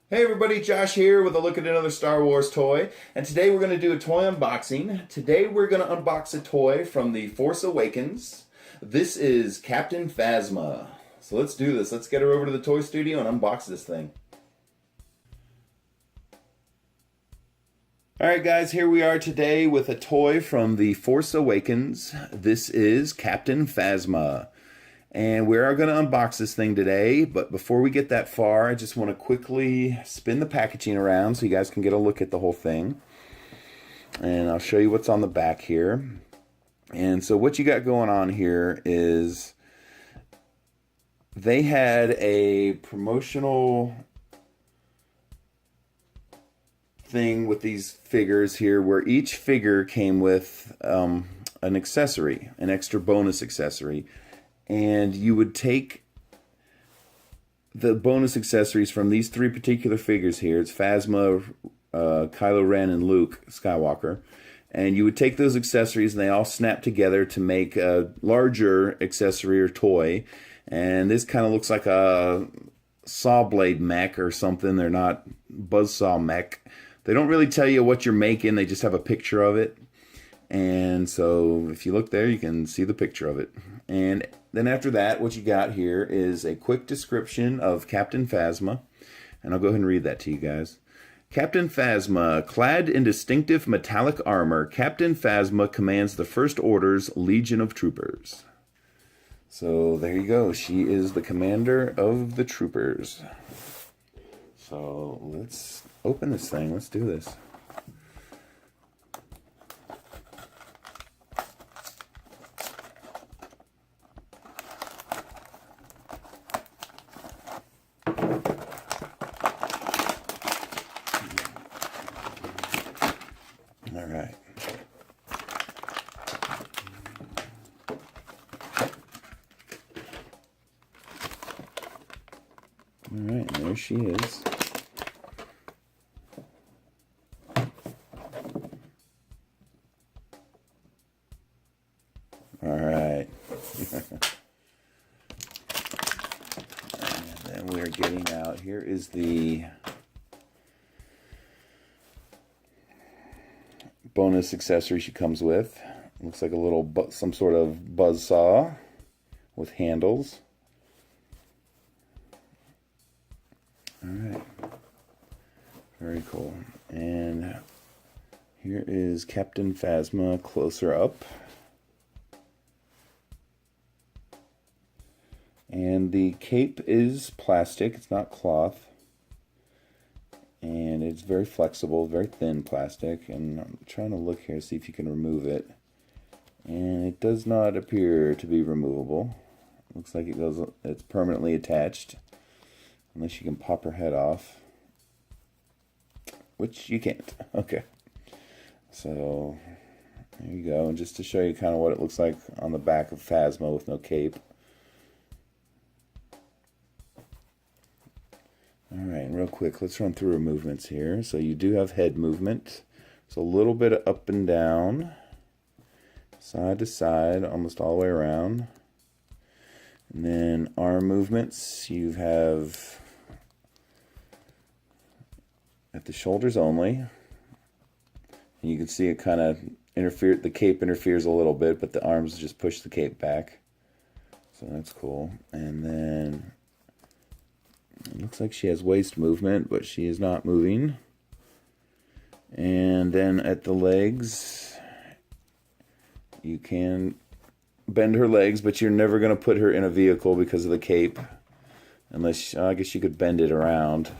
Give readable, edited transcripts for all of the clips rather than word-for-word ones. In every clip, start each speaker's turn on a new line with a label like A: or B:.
A: Hey everybody, Josh here with a look at another Star Wars toy. And today we're going to do a toy unboxing. Today we're going to unbox a toy from the Force Awakens. This is Captain Phasma. So let's do this. Let's get her over to the toy studio and unbox this thing. Alright guys, here we are today with a toy from the Force Awakens. This is Captain Phasma. And we are going to unbox this thing today, but before we get that far, I just want to quickly spin the packaging around so you guys can get a look at the whole thing. And I'll show you what's on the back here. And so what you got going on here is they had a promotional thing with these figures here where each figure came with an accessory, an extra bonus accessory. And you would take the bonus accessories from these three particular figures here. It's Phasma, Kylo Ren, and Luke Skywalker. And you would take those accessories and they all snap together to make a larger accessory or toy. And this kind of looks like a saw blade mech or something. They're not buzzsaw mech. They don't really tell you what you're making. They just have a picture of it. And so if you look there, you can see the picture of it. And then after that, what you got here is a quick description of Captain Phasma. And I'll go ahead and read that to you guys. Captain Phasma, clad in distinctive metallic armor, Captain Phasma commands the First Order's Legion of Troopers. So there you go. She is the commander of the troopers. So let's open this thing. Let's do this. All right. All right, and there she is. All right. And then we're getting out. Here is the bonus accessory she comes with. Looks like a little some sort of buzz saw with handles. All right, very cool. And here is Captain Phasma closer up. And the cape is plastic, it's not cloth. And it's very flexible, very thin plastic. And I'm trying to look here to see if you can remove it. And it does not appear to be removable. Looks like it's permanently attached. Unless you can pop her head off. Which you can't. Okay. So, there you go. And just to show you kind of what it looks like on the back of Phasma with no cape. Alright, real quick, let's run through her movements here. So you do have head movement. So a little bit of up and down, side to side, almost all the way around. And then arm movements, you have at the shoulders only. And you can see it kind of the cape interferes a little bit, but the arms just push the cape back. So that's cool. And then it looks like she has waist movement, but she is not moving. And then at the legs, you can bend her legs, but you're never going to put her in a vehicle because of the cape. Unless, I guess you could bend it around.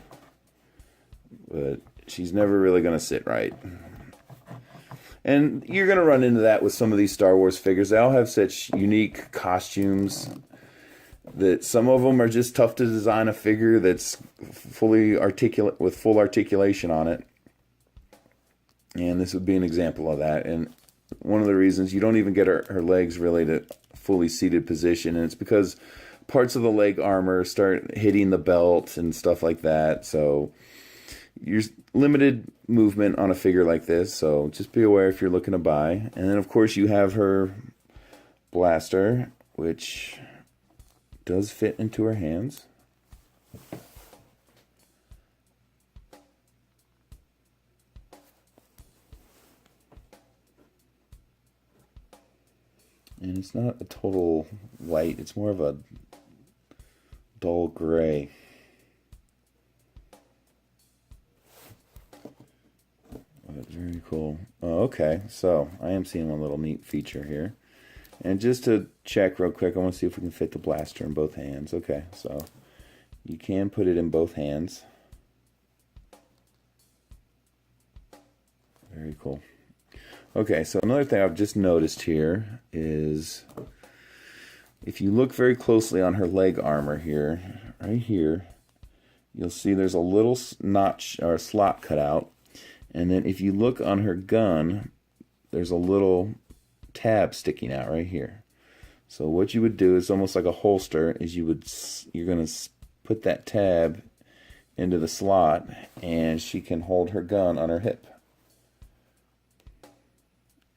A: But she's never really going to sit right. And you're going to run into that with some of these Star Wars figures. They all have such unique costumes that some of them are just tough to design a figure that's fully articulate with full articulation on it. And this would be an example of that. And one of the reasons you don't even get her legs really to fully seated position, and it's because parts of the leg armor start hitting the belt and stuff like that. So you're limited movement on a figure like this. So just be aware if you're looking to buy. And then of course you have her blaster, which does fit into her hands. It's not a total white. It's more of a dull gray. But very cool. Oh, okay, so I am seeing one little neat feature here. And just to check real quick, I want to see if we can fit the blaster in both hands. Okay, so you can put it in both hands. Very cool. Okay, so another thing I've just noticed here is if you look very closely on her leg armor here, right here, you'll see there's a little notch or a slot cut out. And then if you look on her gun, there's a little tab sticking out right here. So what you would do is almost like a holster is you're going to put that tab into the slot, and she can hold her gun on her hip.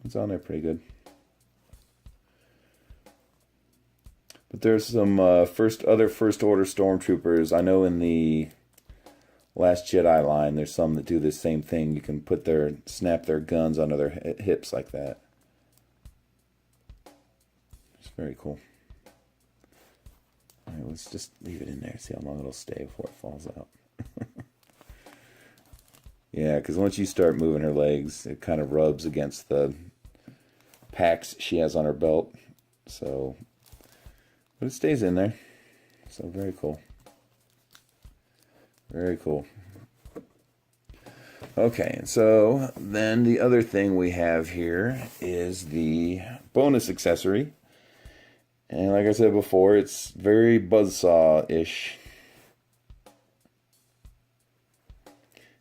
A: It's on there pretty good. But there's some other First Order Stormtroopers. I know in the Last Jedi line, there's some that do the same thing. You can snap their guns onto their hips like that. It's very cool. All right, let's just leave it in there. See how long it'll stay before it falls out. Yeah, because once you start moving her legs, it kind of rubs against the packs she has on her belt. So, but it stays in there. So very cool. Very cool. Okay, so then the other thing we have here is the bonus accessory. And like I said before, it's very buzzsaw-ish.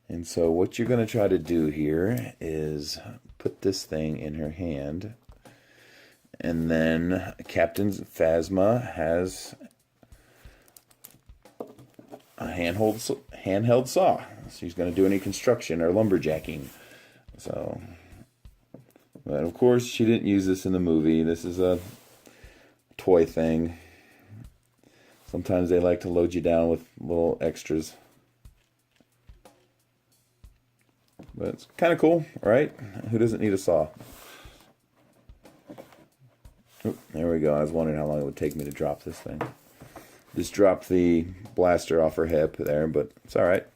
A: And so what you're going to try to do here is put this thing in her hand. And then Captain Phasma has a handheld saw. So she's going to do any construction or lumberjacking. So, but of course she didn't use this in the movie. This is a toy thing. Sometimes they like to load you down with little extras. But it's kind of cool, right? Who doesn't need a saw? Oh, there we go. I was wondering how long it would take me to drop this thing. Just dropped the blaster off her hip there, but it's all right.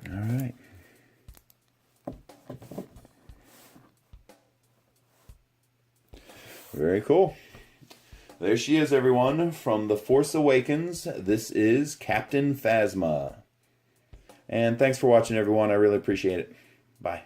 A: All right. Very cool. There she is, everyone, from The Force Awakens. This is Captain Phasma. And thanks for watching, everyone. I really appreciate it. Bye.